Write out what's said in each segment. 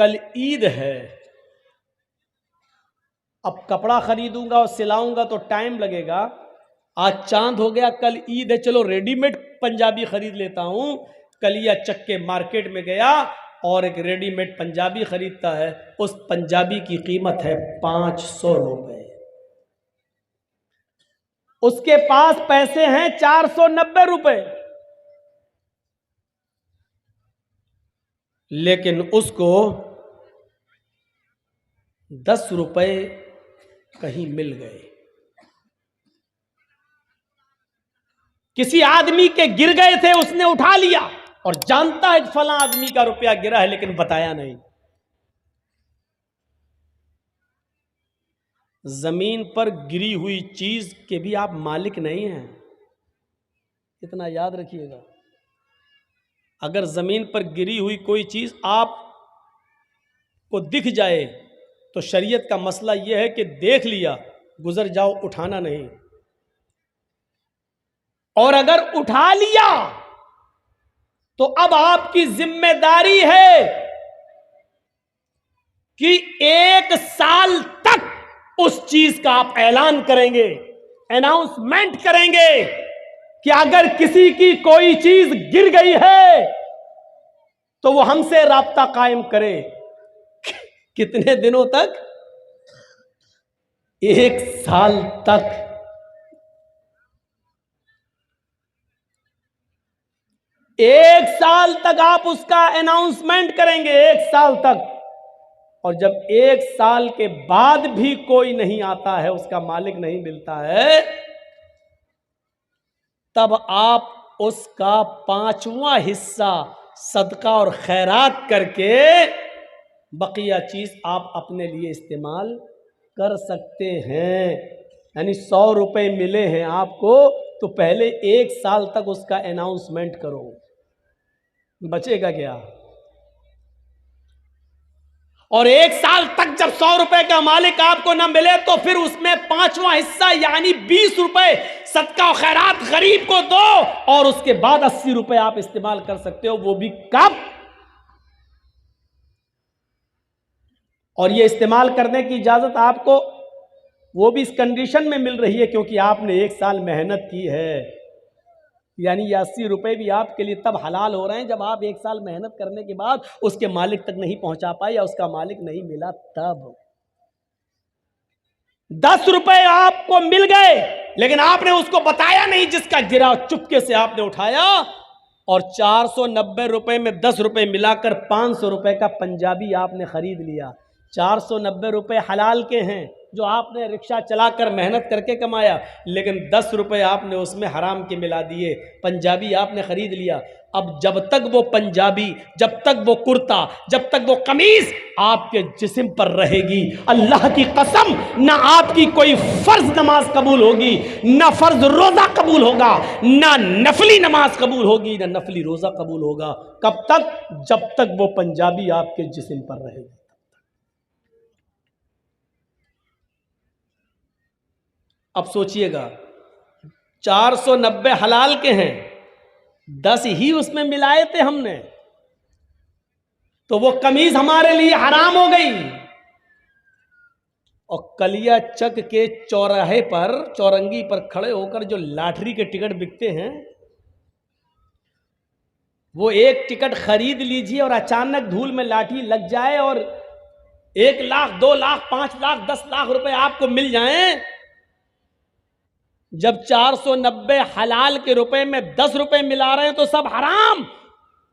कल ईद है, अब कपड़ा खरीदूंगा और सिलाऊंगा तो टाइम लगेगा। आज चांद हो गया, कल ईद है, चलो रेडीमेड पंजाबी खरीद लेता हूं। कलिया चक्के मार्केट में गया और एक रेडीमेड पंजाबी खरीदता है। उस पंजाबी की कीमत है 500 रुपए। उसके पास पैसे हैं 490 रुपए, लेकिन उसको 10 रुपए कहीं मिल गए। किसी आदमी के गिर गए थे, उसने उठा लिया और जानता है कि फला आदमी का रुपया गिरा है, लेकिन बताया नहीं। जमीन पर गिरी हुई चीज के भी आप मालिक नहीं हैं, इतना याद रखिएगा। अगर जमीन पर गिरी हुई कोई चीज आप को दिख जाए तो शरीयत का मसला यह है कि देख लिया, गुजर जाओ, उठाना नहीं। और अगर उठा लिया तो अब आपकी जिम्मेदारी है कि 1 साल तक उस चीज का आप ऐलान करेंगे, अनाउंसमेंट करेंगे कि अगर किसी की कोई चीज गिर गई है तो वो हमसे राब्ता कायम करे। कितने दिनों तक? 1 साल तक। 1 साल तक आप उसका अनाउंसमेंट करेंगे, 1 साल तक। और जब 1 साल के बाद भी कोई नहीं आता है, उसका मालिक नहीं मिलता है, तब आप उसका 5वां हिस्सा सदका और खैरात करके बकिया चीज आप अपने लिए इस्तेमाल कर सकते हैं। यानी 100 रुपए मिले हैं आपको, तो पहले 1 साल तक उसका अनाउंसमेंट करो, बचेगा क्या? और 1 साल तक जब 100 रुपए का मालिक आपको ना मिले तो फिर उसमें 5वां हिस्सा यानी 20 रुपए सदका और खैरात गरीब को दो, और उसके बाद 80 रुपए आप इस्तेमाल कर सकते हो। वो भी कब? और ये इस्तेमाल करने की इजाजत आपको वो भी इस कंडीशन में मिल रही है क्योंकि आपने 1 साल मेहनत की है। यानी ये 80 रुपए भी आपके लिए तब हलाल हो रहे हैं जब आप 1 साल मेहनत करने के बाद उसके मालिक तक नहीं पहुंचा पाए या उसका मालिक नहीं मिला। तब 10 रुपए आपको मिल गए, लेकिन आपने उसको बताया नहीं जिसका गिरा, चुपके से आपने उठाया और 490 रुपए में 10 रुपए मिलाकर 500 रुपए का पंजाबी आपने खरीद लिया। 490 रुपए हलाल के हैं जो आपने रिक्शा चलाकर मेहनत करके कमाया, लेकिन 10 रुपए आपने उसमें हराम के मिला दिए, पंजाबी आपने खरीद लिया। अब जब तक वो पंजाबी, जब तक वो कुर्ता, जब तक वो कमीज आपके जिस्म पर रहेगी, अल्लाह की कसम ना आपकी कोई फर्ज नमाज कबूल होगी, ना फर्ज रोजा कबूल होगा, ना नफली नमाज कबूल होगी, ना नफली रोजा कबूल होगा। कब तक? जब तक वो पंजाबी आपके जिस्म पर रहेगी। अब सोचिएगा, 490 हलाल के हैं, 10 ही उसमें मिलाए थे हमने, तो वो कमीज हमारे लिए हराम हो गई। और कलिया चक के चौराहे पर, चौरंगी पर खड़े होकर जो लॉटरी के टिकट बिकते हैं, वो एक टिकट खरीद लीजिए और अचानक धूल में लाठी लग जाए और 1 लाख, 2 लाख, 5 लाख, 10 लाख रुपए आपको मिल जाएं। जब 490 हलाल के रुपए में 10 रुपए मिला रहे हैं तो सब हराम,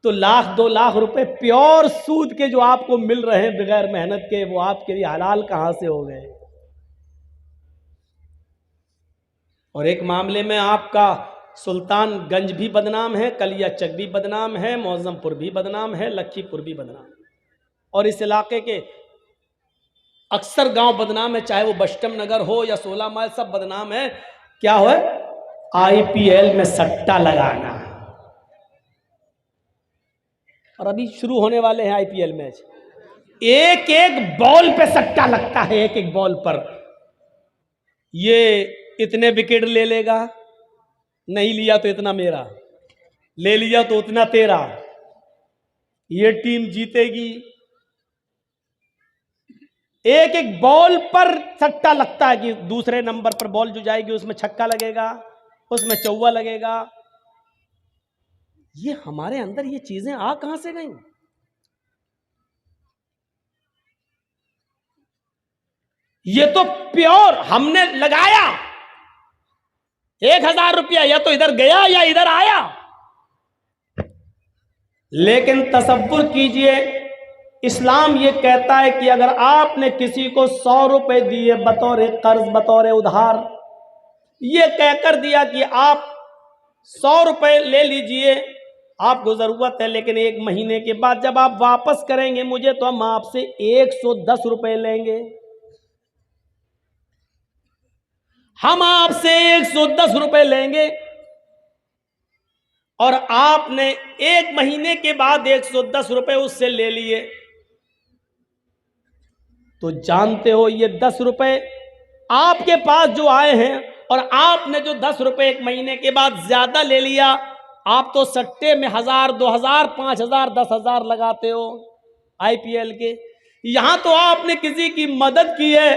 तो 1-2 लाख रुपए प्योर सूद के जो आपको मिल रहे हैं बगैर मेहनत के, वो आपके लिए हलाल कहां से हो गए? और एक मामले में आपका सुल्तानगंज भी बदनाम है, कलिया चक भी बदनाम है, मौजमपुर भी बदनाम है, लखीपुर भी बदनाम है, और इस इलाके के अक्सर गांव बदनाम है, चाहे वो बस्टम नगर हो या 16 माइल, सब बदनाम है। क्या हो? IPL में सट्टा लगाना। और अभी शुरू होने वाले हैं IPL मैच, एक एक बॉल पे सट्टा लगता है, एक एक बॉल पर। ये इतने विकेट ले लेगा, नहीं लिया तो इतना मेरा, ले लिया तो उतना तेरा, ये टीम जीतेगी, एक एक बॉल पर सट्टा लगता है कि दूसरे नंबर पर बॉल जो जाएगी उसमें छक्का लगेगा, उसमें चौवा लगेगा। ये हमारे अंदर ये चीजें आ कहां से गई? ये तो प्योर हमने लगाया 1,000 रुपया, या तो इधर गया या इधर आया। लेकिन तसव्वुर कीजिए, इस्लाम ये कहता है कि अगर आपने किसी को 100 रुपए दिए बतौर कर्ज, बतौर उधार, ये कहकर दिया कि आप 100 रुपए ले लीजिए, आपको जरूरत है, लेकिन 1 महीने के बाद जब आप वापस करेंगे मुझे तो हम आपसे 110 रुपए लेंगे, हम आपसे 110 रुपए लेंगे, और आपने 1 महीने के बाद 110 रुपए उससे ले लिए, तो जानते हो ये 10 रुपए आपके पास जो आए हैं, और आपने जो 10 रुपए 1 महीने के बाद ज्यादा ले लिया, आप तो सट्टे में 1000, 2000, 5000, 10,000 लगाते हो IPL के। यहां तो आपने किसी की मदद की है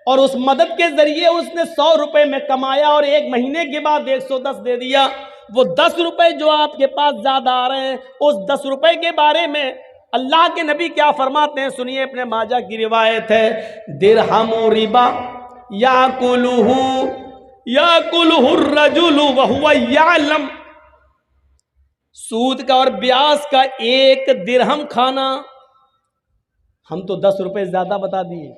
और उस मदद के जरिए उसने 100 रुपए में कमाया और 1 महीने के बाद 110 दे दिया। वो 10 रुपए जो आपके पास ज्यादा आ रहे हैं, उस 10 रुपए के बारे में अल्लाह के नबी क्या फरमाते हैं, सुनिए, अपने माजा की रिवायत है, दिरहमु रिबा याकुलुहु रजुलु वहुवा यालम। सूद का और ब्याज का 1 दिरहम खाना, हम तो 10 रुपए ज्यादा बता दिए,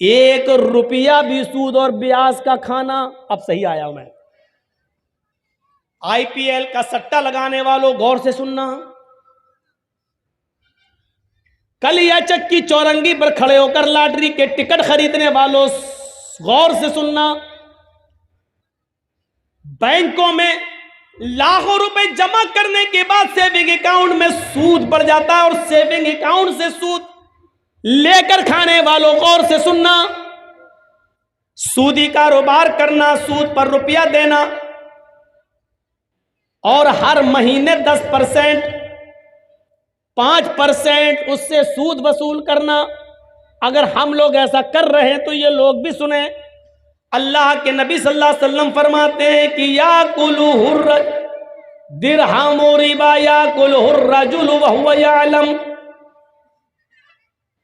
1 रुपया भी सूद और ब्याज का खाना। अब सही आया मैं। IPL का सट्टा लगाने वालों गौर से सुनना, कल या चक्की चौरंगी पर खड़े होकर लॉटरी के टिकट खरीदने वालों गौर से सुनना, बैंकों में लाखों रुपए जमा करने के बाद सेविंग अकाउंट में सूद बढ़ जाता है, और सेविंग अकाउंट से सूद लेकर खाने वालों गौर से सुनना, सूदी कारोबार करना, सूद पर रुपया देना और हर महीने 10%, 5% उससे सूद वसूल करना। अगर हम लोग ऐसा कर रहे हैं तो ये लोग भी सुने। अल्लाह के नबी सल्लल्लाहु अलैहि वसल्लम फरमाते हैं कि याकुलुहुर दिरहमु रिबा याकुलुहुर रजुलु वहुवा यालम।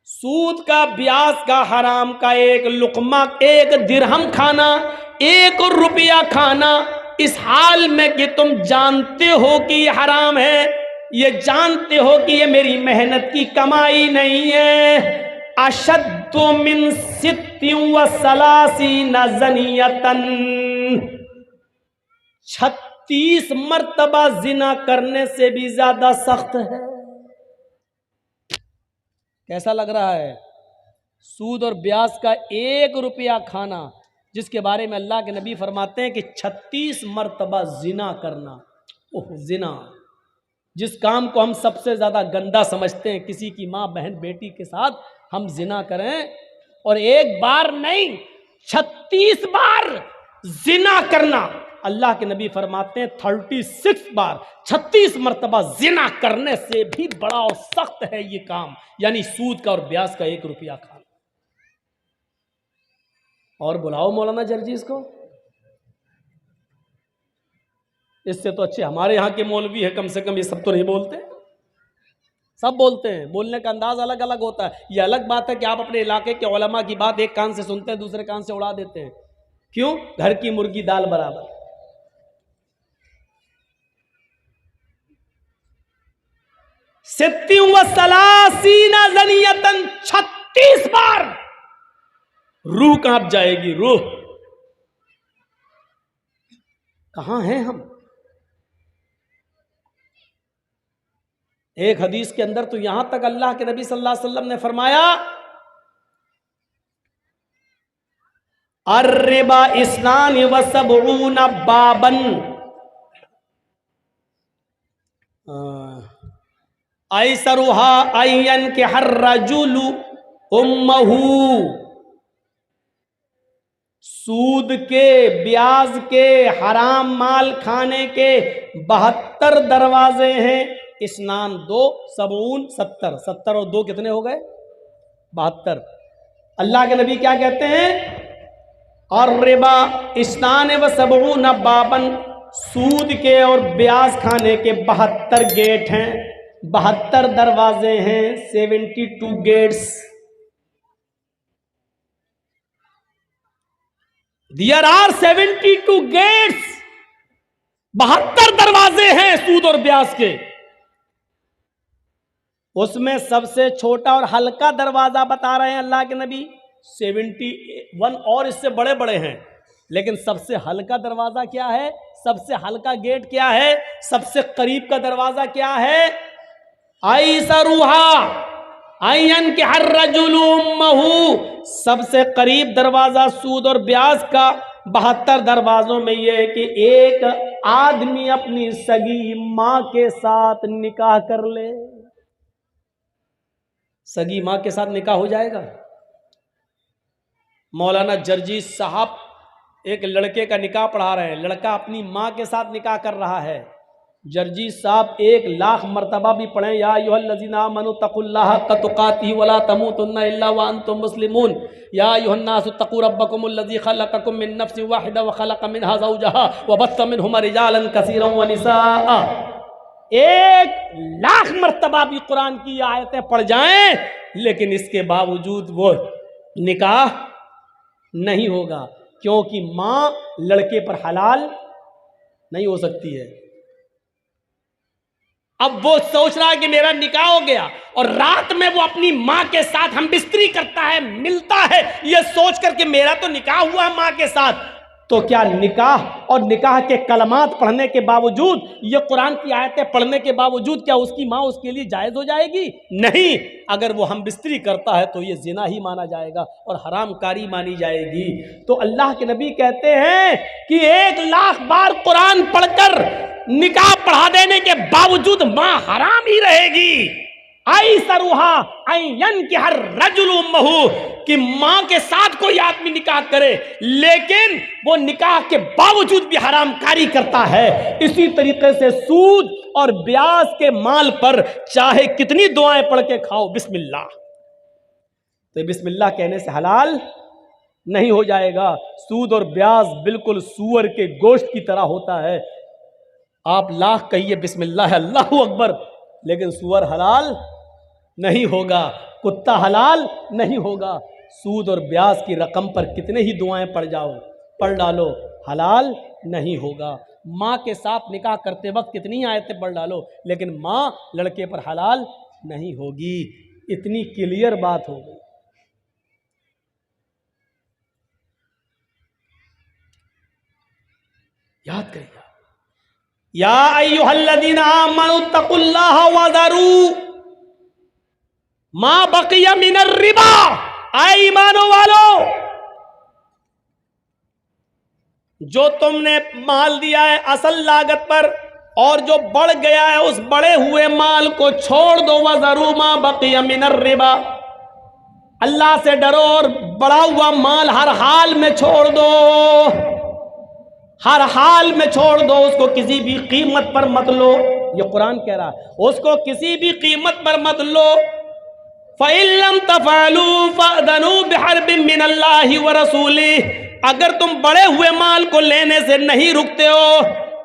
सूद का, ब्याज का, हराम का 1 लुकमा, 1 दिरहम खाना, 1 रुपया खाना, इस हाल में कि तुम जानते हो कि ये हराम है, ये जानते हो कि ये मेरी मेहनत की कमाई नहीं है। अशद्दु मिन सित्तिन व सलासीना ज़नियतन, 36 मर्तबा जिना करने से भी ज्यादा सख्त है। कैसा लग रहा है? सूद और ब्याज का 1 रुपया खाना, जिसके बारे में अल्लाह के नबी फरमाते हैं कि 36 मर्तबा जिना करना। ओह, जिना, जिस काम को हम सबसे ज्यादा गंदा समझते हैं, किसी की माँ, बहन, बेटी के साथ हम जिना करें, और 1 बार नहीं 36 बार जिना करना। अल्लाह के नबी फरमाते हैं 36 बार, 36 मर्तबा जिना करने से भी बड़ा और सख्त है ये काम, यानी सूद का और ब्याज का 1 रुपया खाना। और बुलाओ मौलाना जर्जीस को, इससे तो अच्छे हमारे यहाँ के मौलवी है, कम से कम ये सब तो नहीं बोलते। सब बोलते हैं, बोलने का अंदाज अलग अलग होता है। ये अलग बात है कि आप अपने इलाके के उलमा की बात एक कान से सुनते हैं, दूसरे कान से उड़ा देते हैं। क्यों? घर की मुर्गी दाल बराबर। सित्ती व सलासीना ज़नियतन, 36 बार रूह कांप जाएगी, रूह। कहां हैं हम? एक हदीस के अंदर तो यहां तक अल्लाह के नबी सल्लल्लाहु अलैहि वसल्लम ने फरमाया, अर्रिबा इस्नान व सबऊना बाबन, ऐसरुहा अय्यन के हर रजुलु उम्महू। सूद के, ब्याज के, हराम माल खाने के 72 दरवाजे हैं। स्नान 2, सबून 70, 70 और 2 कितने हो गए? 72। अल्लाह के नबी क्या कहते हैं? और रिबा इस्नान व सबऊन बाबन, सूद के और ब्याज खाने के 72 गेट हैं, 72 दरवाजे हैं, 72 गेट्स। देयर आर 72 गेट्स, 72 दरवाजे हैं सूद और ब्याज के। उसमें सबसे छोटा और हल्का दरवाजा बता रहे हैं अल्लाह के नबी 71, और इससे बड़े बड़े हैं, लेकिन सबसे हल्का दरवाजा क्या है? सबसे हल्का गेट क्या है? सबसे करीब का दरवाजा क्या है? आइसरुहा आयन के हर रजुलुम्महु, सबसे करीब दरवाजा सूद और ब्याज का 72 दरवाजों में यह है कि एक आदमी अपनी सगी मां के साथ निकाह कर ले। सगी मां के साथ निकाह हो जाएगा? मौलाना जर्जी साहब एक लड़के का निकाह पढ़ा रहे हैं, लड़का अपनी मां के साथ निकाह कर रहा है। जर्जी साहब 1,00,000 मरतबा भी पढ़े, या अय्युहल्लज़ीना आमनू तक़ुल्लाह हक़्क़ तुक़ातिही वला तमूतुन्ना इल्ला व अंतुम मुस्लिमून, या अय्युहन्नासु तक़ू रब्बकुमुल्लज़ी ख़लक़कुम मिन नफ़्सिन वाहिदा व ख़लक़ मिनहा ज़ौजहा व बस्स मिनहुमा रिजालन कसीरन व निसाअ। 1,00,000 मरतबा भी कुरान की आयतें पढ़ जाएं, लेकिन इसके बावजूद वो निकाह नहीं होगा, क्योंकि मां लड़के पर हलाल नहीं हो सकती है। अब वो सोच रहा है कि मेरा निकाह हो गया, और रात में वो अपनी मां के साथ हम बिस्तरी करता है, मिलता है, ये सोच करके मेरा तो निकाह हुआ मां के साथ। तो क्या निकाह और निकाह के कलमात पढ़ने के बावजूद, ये कुरान की आयतें पढ़ने के बावजूद, क्या उसकी मां उसके लिए जायज हो जाएगी? नहीं। अगर वो हम बिस्तरी करता है तो ये जिना ही माना जाएगा और हरामकारी मानी जाएगी। तो अल्लाह के नबी कहते हैं कि 1,00,000 बार कुरान पढ़कर निकाह पढ़ा देने के बावजूद मां हराम ही रहेगी। आई सरुहा आयन के हर रजुलुम्महु, कि मां के साथ कोई आदमी निकाह करे लेकिन वो निकाह के बावजूद भी हरामकारी करता है। इसी तरीके से सूद और ब्याज के माल पर चाहे कितनी दुआएं पढ़ के खाओ, बिस्मिल्लाह, तो बिस्मिल्लाह कहने से हलाल नहीं हो जाएगा। सूद और ब्याज बिल्कुल सूअर के गोश्त की तरह होता है। आप लाख कहिए बिस्मिल्लाह अल्लाहु अकबर, लेकिन सूअर हलाल नहीं होगा, कुत्ता हलाल नहीं होगा। सूद और ब्याज की रकम पर कितने ही दुआएं पढ़ डालो, हलाल नहीं होगा। माँ के साथ निकाह करते वक्त कितनी ही आयतें पढ़ डालो, लेकिन माँ लड़के पर हलाल नहीं होगी। इतनी क्लियर बात हो गई। याद करिएगा, या अय्युहल्लज़ीना आमनू तक़ुल्लाह वज़रू मा बक़िया मिनर रिबा। आए ईमानों वालों, जो तुमने माल दिया है असल लागत पर और जो बढ़ गया है उस बढ़े हुए माल को छोड़ दो। वज़रू मा बक़िया मिनर रिबा, अल्लाह से डरो और बढ़ा हुआ माल हर हाल में छोड़ दो, हर हाल में छोड़ दो, उसको किसी भी कीमत पर मत लो। ये कुरान कह रहा है, उसको किसी भी कीमत पर मत लो। फ़इल्लम तफ़अलू फ़अज़नू बिहर्बिन मिनल्लाहि व रसूलिही, अगर तुम बढ़े हुए माल को लेने से नहीं रुकते हो,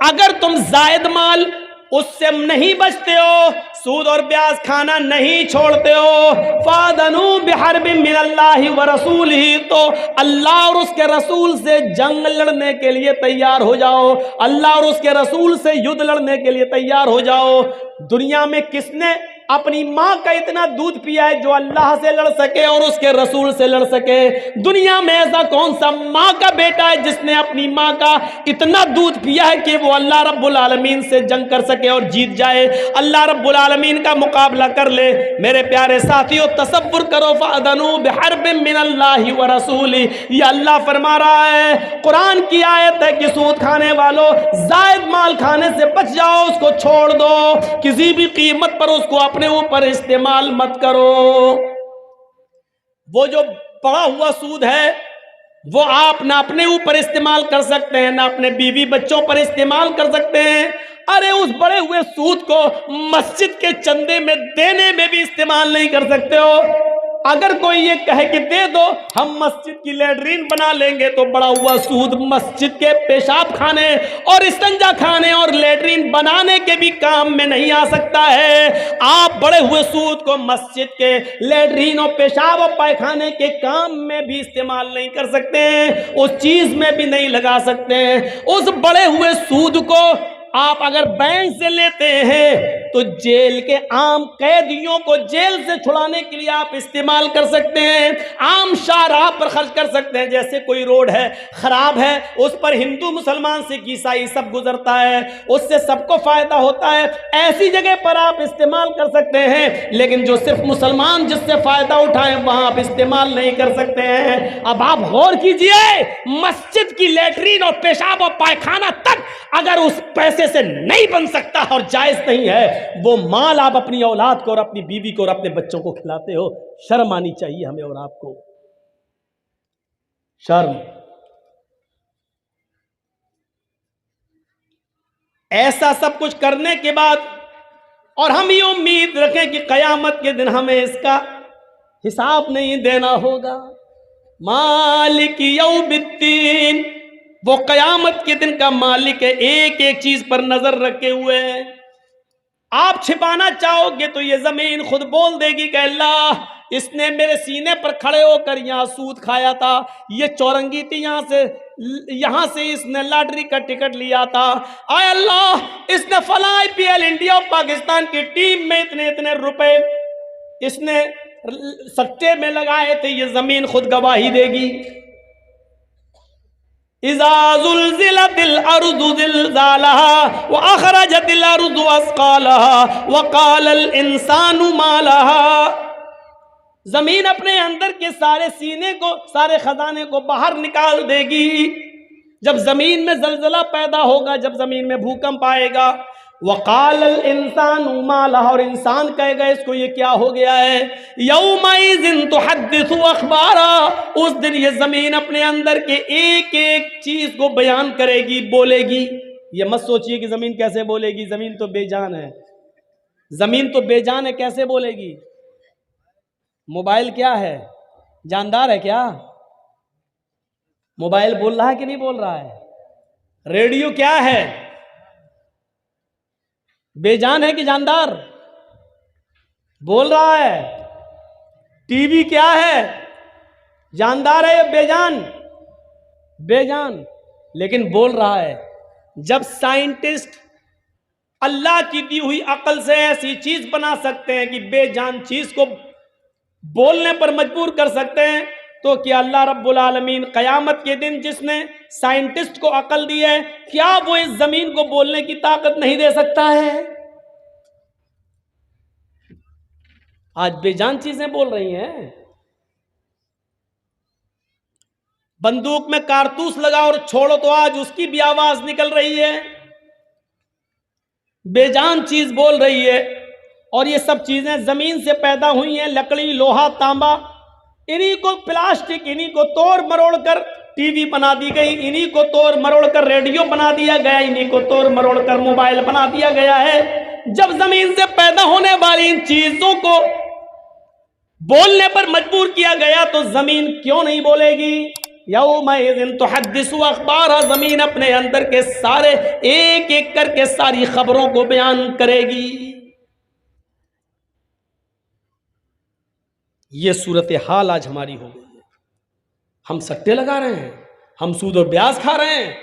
अगर तुम जायद माल उससे नहीं बचते हो, सूद और ब्याज खाना नहीं छोड़ते हो, फ़अज़नू बिहर्बिन मिनल्लाहि व रसूलिही, तो अल्लाह और उसके रसूल से जंग लड़ने के लिए तैयार हो जाओ, अल्लाह और उसके रसूल से युद्ध लड़ने के लिए तैयार हो जाओ। दुनिया में किसने अपनी माँ का इतना दूध पिया है जो अल्लाह से लड़ सके और उसके रसूल से लड़ सके? दुनिया में ऐसा कौन सा माँ का बेटा है जिसने अपनी माँ का इतना दूध पिया है कि वो अल्लाह रब्बुल आलमीन से जंग कर सके और जीत जाए, अल्लाह रब्बुल आलमीन का मुकाबला कर ले? मेरे प्यारे साथियों, तसव्वुर करो, फ़अज़नू बिहर्बिन मिनल्लाहि व रसूलिही, ये अल्लाह फरमा रहा है, कुरान की आयत है कि सूद खाने वालों, जायद माल खाने से बच जाओ, उसको छोड़ दो, किसी भी कीमत पर उसको अपने ऊपर इस्तेमाल मत करो। वो जो पड़ा हुआ सूद है वो आप ना अपने ऊपर इस्तेमाल कर सकते हैं, ना अपने बीवी बच्चों पर इस्तेमाल कर सकते हैं। अरे उस बड़े हुए सूद को मस्जिद के चंदे में देने में भी इस्तेमाल नहीं कर सकते हो। अगर कोई ये कहे कि दे दो हम मस्जिद की लैट्रीन बना लेंगे, तो बड़ा हुआ सूद मस्जिद के पेशाब खाने और इस्तिंजा खाने और लैट्रीन बनाने के भी काम में नहीं आ सकता है। आप बड़े हुए सूद को मस्जिद के लैट्रीन और पेशाब और पायखाने के काम में भी इस्तेमाल नहीं कर सकते हैं, उस चीज में भी नहीं लगा सकते हैं। उस बड़े हुए सूद को आप अगर बैंक से लेते हैं तो जेल के आम कैदियों को जेल से छुड़ाने के लिए आप इस्तेमाल कर सकते हैं, आम शाहराह पर खर्च कर सकते हैं। जैसे कोई रोड है खराब है, उस पर हिंदू मुसलमान सिख ईसाई सब गुजरता है, उससे सबको फायदा होता है, ऐसी जगह पर आप इस्तेमाल कर सकते हैं। लेकिन जो सिर्फ मुसलमान जिससे फायदा उठाएं वहां आप इस्तेमाल नहीं कर सकते हैं। अब आप गौर कीजिए, मस्जिद की लैट्रीन और पेशाब और पायखाना तक अगर उस पैसे से नहीं बन सकता और जायज नहीं है, वो माल आप अपनी औलाद को और अपनी बीवी को और अपने बच्चों को खिलाते हो। शर्म आनी चाहिए हमें और आपको, शर्म। ऐसा सब कुछ करने के बाद और हम ये उम्मीद रखें कि कयामत के दिन हमें इसका हिसाब नहीं देना होगा। मालिक यौमिद्दीन, वो कयामत के दिन का मालिक है, एक एक चीज पर नजर रखे हुए है। आप छिपाना चाहोगे तो ये जमीन खुद बोल देगी कि अल्लाह इसने मेरे सीने पर खड़े होकर यहाँ सूद खाया था, ये चौरंगी थी, यहाँ से इसने लॉटरी का टिकट लिया था, आय अल्लाह इसने फला IPL इंडिया और पाकिस्तान की टीम में इतने इतने रुपए इसने सट्टे में लगाए थे। ये जमीन खुद गवाही देगी। इज़ा ज़ुल्ज़िलतिल अर्ज़ु ज़िल्ज़ालहा व अख़रजतिल अर्ज़ु अस्क़ालहा व क़ालल इंसानु मा लहा। जमीन अपने अंदर के सारे सीने को, सारे खजाने को बाहर निकाल देगी। जब जमीन में जलजला पैदा होगा, जब जमीन में भूकंप आएगा, वक़ालल इंसानु मा लहा, और इंसान कहेगा इसको ये क्या हो गया है। यौमइज़िन तुहद्दिसु अख़बारा, उस दिन ये जमीन अपने अंदर के एक एक चीज को बयान करेगी, बोलेगी। ये मत सोचिए कि जमीन कैसे बोलेगी, जमीन तो बेजान है, जमीन तो बेजान है, कैसे बोलेगी। मोबाइल क्या है, जानदार है क्या? मोबाइल बोल रहा है कि नहीं बोल रहा है? रेडियो क्या है, बेजान है कि जानदार? बोल रहा है। टीवी क्या है, जानदार है या बेजान? बेजान, लेकिन बोल रहा है। जब साइंटिस्ट अल्लाह की दी हुई अकल से ऐसी चीज बना सकते हैं कि बेजान चीज को बोलने पर मजबूर कर सकते हैं, तो क्या अल्लाह रब्बुल आलमीन कयामत के दिन जिसने साइंटिस्ट को अकल दी है, क्या वो इस जमीन को बोलने की ताकत नहीं दे सकता है? आज बेजान चीजें बोल रही हैं। बंदूक में कारतूस लगा और छोड़ो तो आज उसकी भी आवाज निकल रही है, बेजान चीज बोल रही है। और ये सब चीजें जमीन से पैदा हुई हैं, लकड़ी, लोहा, तांबा, इन्हीं को प्लास्टिक, इन्हीं को तोड़ मरोड़ कर टीवी बना दी गई, इन्हीं को तोड़ मरोड़ कर रेडियो बना दिया गया, इन्हीं को तोड़ मरोड़ कर मोबाइल बना दिया गया है। जब जमीन से पैदा होने वाली इन चीजों को बोलने पर मजबूर किया गया तो जमीन क्यों नहीं बोलेगी? यौमइज़िन तुहद्दिसु अख़बारहा, जमीन अपने अंदर के सारे एक एक करके सारी खबरों को बयान करेगी। ये सूरत हाल आज हमारी हो गई है। हम सट्टे लगा रहे हैं, हम सूद और ब्याज खा रहे हैं,